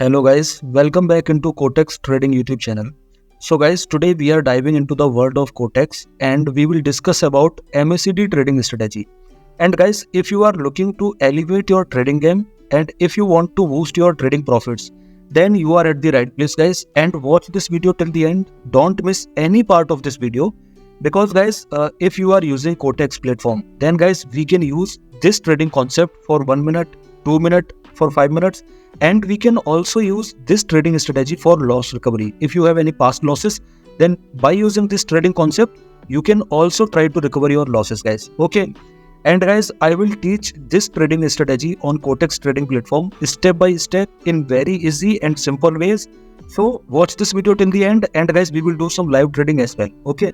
Hello guys, welcome back into Quotex Trading YouTube channel. So guys, today we are diving into the world of Quotex and we will discuss about MACD trading strategy. And guys, if you are looking to elevate your trading game and if you want to boost your trading profits, then you are at the right place guys, and watch this video till the end. Don't miss any part of this video because guys, if you are using Quotex platform, then guys, we can use this trading concept for 1 minute, 2 minutes, for 5 minutes, and we can also use this trading strategy for loss recovery. If you have any past losses, then by using this trading concept, you can also try to recover your losses guys. Okay. And guys, I will teach this trading strategy on Quotex Trading platform step by step in very easy and simple ways. So watch this video till the end, and guys, we will do some live trading as well. Okay.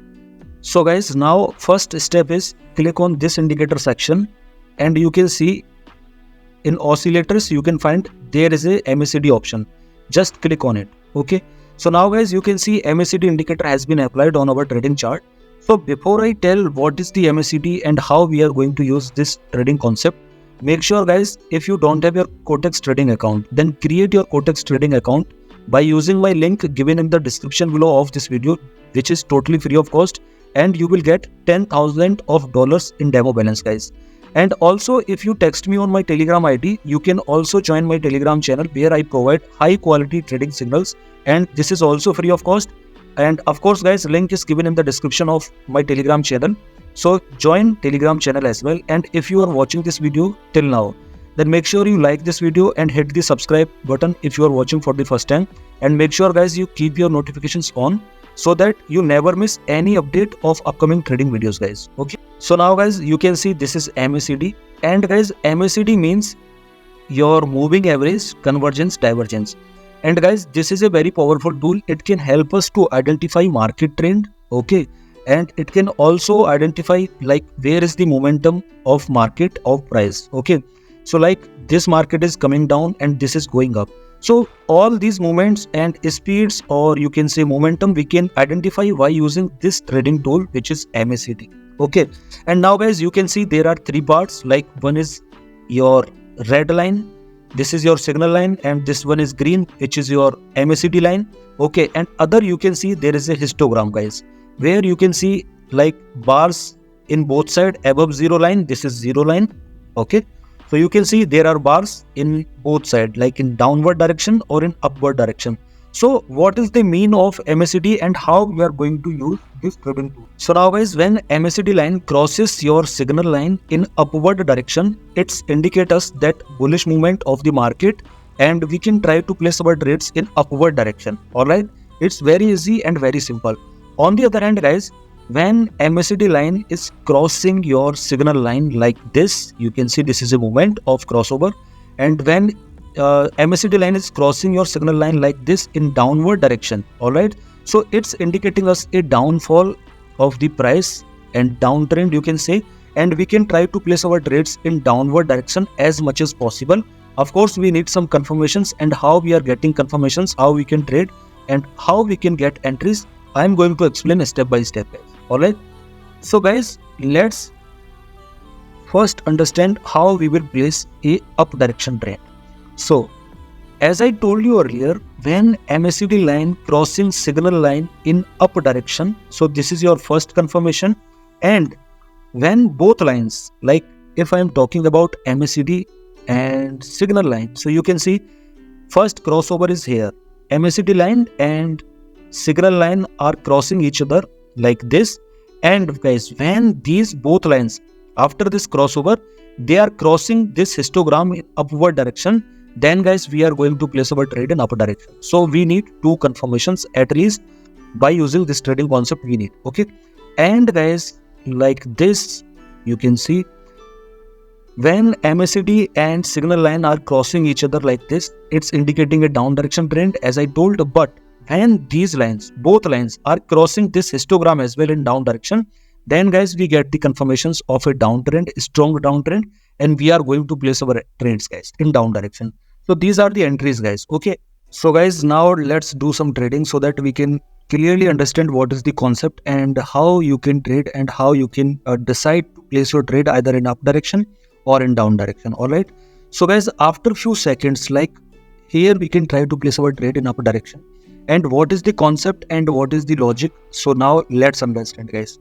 So guys, now first step is click on this indicator section, and you can see in oscillators you can find there is a MACD option. Just click on it. Okay. So now guys, you can see MACD indicator has been applied on our trading chart. So before I tell what is the MACD and how we are going to use this trading concept, make sure guys, if you don't have your Quotex trading account, then create your Quotex trading account by using my link given in the description below of this video, which is totally free of cost, and you will get $10,000 in demo balance guys. And also, if you text me on my Telegram ID, you can also join my Telegram channel where I provide high quality trading signals, and this is also free of cost. And of course guys, link is given in the description of my Telegram channel. So join Telegram channel as well. And if you are watching this video till now, then make sure you like this video and hit the subscribe button if you are watching for the first time. And make sure guys, you keep your notifications on so that you never miss any update of upcoming trading videos guys. Okay. So now guys, you can see this is MACD, and guys, MACD means your moving average convergence divergence. And guys, this is a very powerful tool. It can help us to identify market trend. Okay. And it can also identify like where is the momentum of market of price. Okay. So like this market is coming down and this is going up. So all these movements and speeds, or you can say momentum, we can identify by using this trading tool, which is MACD. Okay. And now guys, you can see there are three parts. Like one is your red line, this is your signal line, and this one is green, which is your MACD line. Okay. And other, you can see there is a histogram guys, where you can see like bars in both sides above zero line. This is zero line. Okay. So you can see there are bars in both sides, like in downward direction or in upward direction. So what is the mean of MACD and how we are going to use this trading tool? So now guys, when MACD line crosses your signal line in upward direction, it's indicate us that bullish movement of the market, and we can try to place our trades in upward direction. Alright, it's very easy and very simple. On the other hand guys, when MACD line is crossing your signal line like this, you can see this is a movement of crossover. And when MACD line is crossing your signal line like this in downward direction, alright, so it's indicating us a downfall of the price and downtrend, you can say, and we can try to place our trades in downward direction as much as possible. Of course, we need some confirmations, and how we are getting confirmations, how we can trade and how we can get entries, I am going to explain step by step guys. Alright, so guys, let's first understand how we will place a up direction trend. So as I told you earlier, when MACD line crossing signal line in up direction, so this is your first confirmation. And when both lines, like if I am talking about MACD and signal line, so you can see first crossover is here, MACD line and signal line are crossing each other like this. And guys, when these both lines after this crossover, they are crossing this histogram in upward direction, then guys, we are going to place our trade in upper direction. So we need two confirmations at least by using this trading concept we need. Okay. And guys, like this, you can see when MACD and signal line are crossing each other like this, it's indicating a down direction trend as I told. But when these lines, both lines are crossing this histogram as well in down direction, then guys, we get the confirmations of a downtrend, strong downtrend, and we are going to place our trades guys in down direction. So these are the entries guys. Okay. So guys, now let's do some trading so that we can clearly understand what is the concept and how you can trade and how you can decide to place your trade either in up direction or in down direction. Alright. So guys, after few seconds, like here we can try to place our trade in upper direction. And what is the concept and what is the logic? So now let's understand, guys.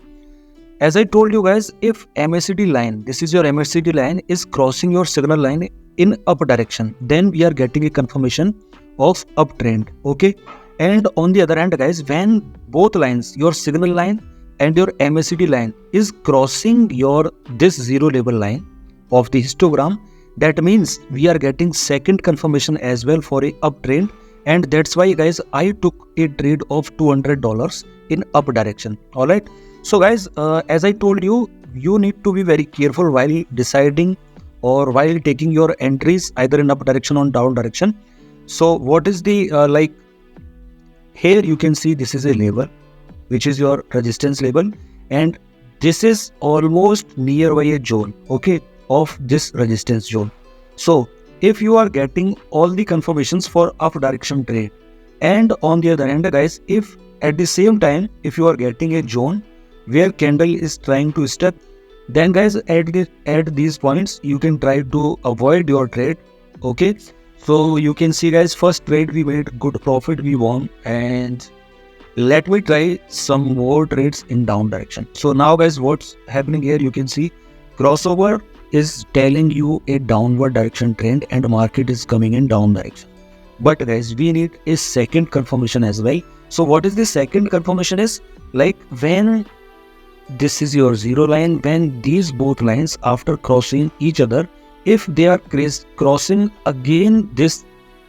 As I told you guys, if MACD line, this is your MACD line, is crossing your signal line in up direction, then we are getting a confirmation of uptrend. Okay. And on the other hand, guys, when both lines, your signal line and your MACD line is crossing your this zero level line of the histogram, that means we are getting second confirmation as well for a uptrend. And that's why, guys, I took a trade of $200 in up direction. All right. So guys, as I told you, you need to be very careful while deciding or while taking your entries either in up direction or down direction. So what is the here you can see this is a level which is your resistance level, and this is almost nearby a zone, okay, of this resistance zone. So if you are getting all the confirmations for up direction trade, and on the other hand, guys, if at the same time if you are getting a zone where candle is trying to step, then guys, at these points you can try to avoid your trade. Okay, so you can see, guys, first trade we made good profit, we won, and let me try some more trades in down direction. So now, guys, what's happening here, you can see crossover is telling you a downward direction trend and market is coming in down direction. But guys, we need a second confirmation as well. So what is the second confirmation is, like when this is your zero line, when these both lines after crossing each other, if they are crossing again this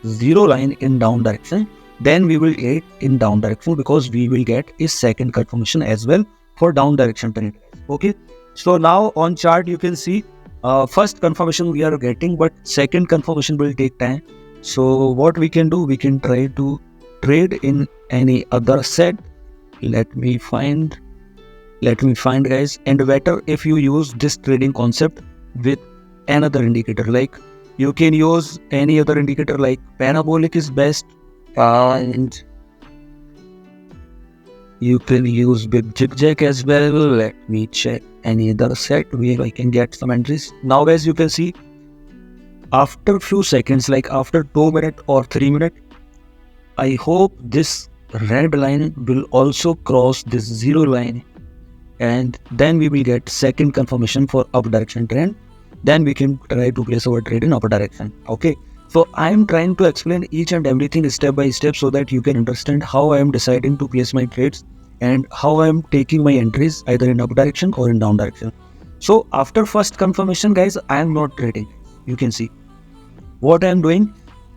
zero line in down direction, then we will get in down direction, because we will get a second confirmation as well for down direction trend. Okay, so now on chart you can see first confirmation we are getting, but second confirmation will take time. So what we can do, we can try to trade in any other set. Let me find, guys, and better if you use this trading concept with another indicator. Like you can use any other indicator, like parabolic is best, and you can use big zigzag as well. Let me check any other set where I can get some entries. Now, guys, you can see after few seconds, like after 2 minutes or 3 minutes, I hope this red line will also cross this zero line, and then we will get second confirmation for up direction trend. Then we can try to place our trade in upper direction. Okay, so I am trying to explain each and everything step by step so that you can understand how I am deciding to place my trades and how I am taking my entries either in up direction or in down direction. So after first confirmation, guys, I am not trading. You can see what I am doing.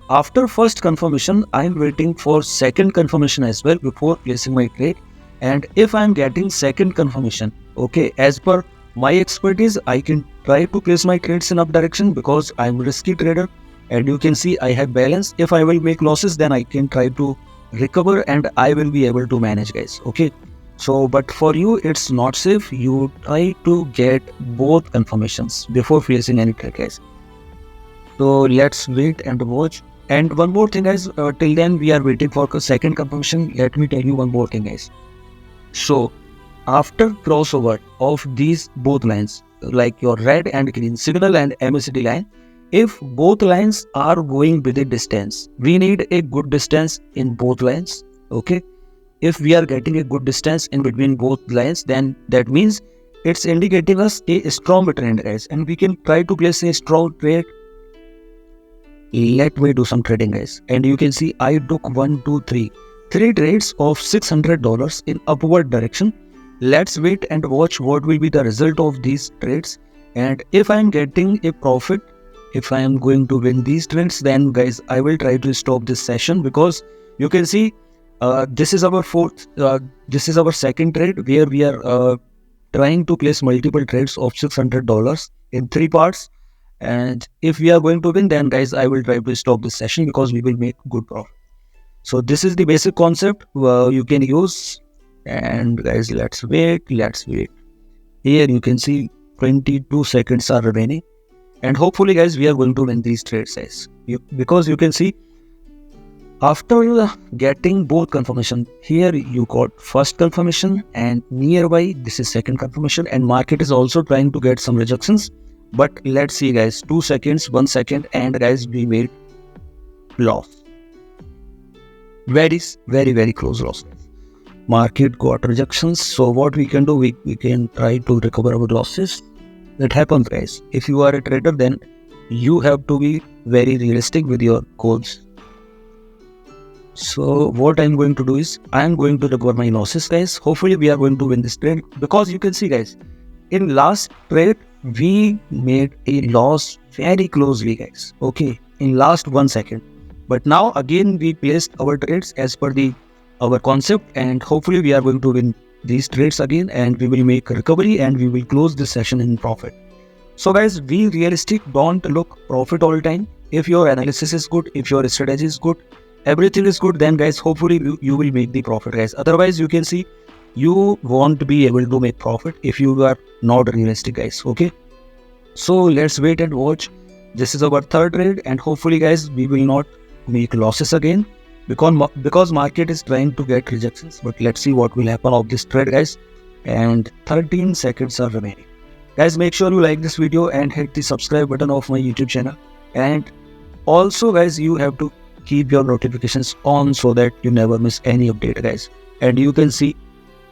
After first confirmation, I am waiting for second confirmation as well before placing my trade. And if I am getting second confirmation, okay, as per my expertise, I can try to place my trades in up direction because I am a risky trader. And you can see I have balance. If I will make losses, then I can try to recover and I will be able to manage, guys. Okay. So, but for you, it's not safe. You try to get both confirmations before placing any trade, guys. So let's wait and watch. And one more thing, guys, till then we are waiting for a second confirmation. Let me tell you one more thing, guys. So after crossover of these both lines, like your red and green signal and MACD line, if both lines are going with a distance, we need a good distance in both lines. Okay, if we are getting a good distance in between both lines, then that means it's indicating us a strong trend, guys, and we can try to place a strong trade. Let me do some trading, guys, and you can see I took 3 trades of $600 in upward direction. Let's wait and watch what will be the result of these trades. And if I am getting a profit, if I am going to win these trades, then, guys, I will try to stop this session, because you can see this is our second trade where we are trying to place multiple trades of $600 in 3 parts. And if we are going to win, then, guys, I will try to stop this session because we will make good profit. So this is the basic concept you can use. And, guys, let's wait. Here you can see 22 seconds are remaining. And hopefully, guys, we are going to win these trades, guys. Because you can see after getting both confirmation, here you got first confirmation and nearby this is second confirmation, and market is also trying to get some rejections. But let's see, guys, 2 seconds, 1 second, and, guys, we made loss. very close loss. Market got rejections, so what we can do, we can try to recover our losses. That happens, guys. If you are a trader, then you have to be very realistic with your goals. So what I'm going to do is I'm going to recover my losses, guys. Hopefully we are going to win this trade, because you can see, guys, in last trade we made a loss very closely, guys. Okay, in last 1 second. But now again we placed our trades as per our concept, and hopefully we are going to win these trades again, and we will make a recovery and we will close this session in profit. So guys, be realistic, don't look profit all the time. If your analysis is good, if your strategy is good, everything is good, then guys, hopefully you will make the profit, guys. Otherwise, you can see you won't be able to make profit if you are not realistic, guys. Okay, so let's wait and watch. This is our third trade, and hopefully guys, we will not make losses again, because market is trying to get rejections. But let's see what will happen of this trade, guys. And 13 seconds are remaining. Guys, make sure you like this video and hit the subscribe button of my YouTube channel. And also guys, you have to keep your notifications on so that you never miss any update, guys. And you can see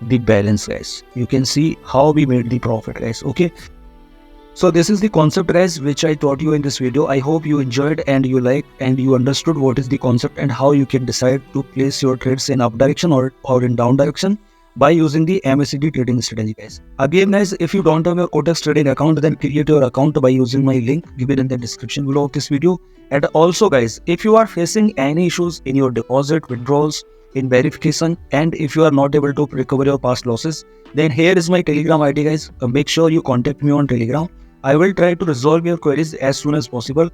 the balance, guys. You can see how we made the profit, guys. Okay, so this is the concept, guys, which I taught you in this video. I hope you enjoyed and you liked and you understood what is the concept and how you can decide to place your trades in up direction or in down direction by using the MACD trading strategy, guys. Again, guys, if you don't have your Quotex trading account, then create your account by using my link given in the description below of this video. And also, guys, if you are facing any issues in your deposit, withdrawals, in verification, and if you are not able to recover your past losses, then here is my Telegram ID, guys. Make sure you contact me on Telegram. I will try to resolve your queries as soon as possible.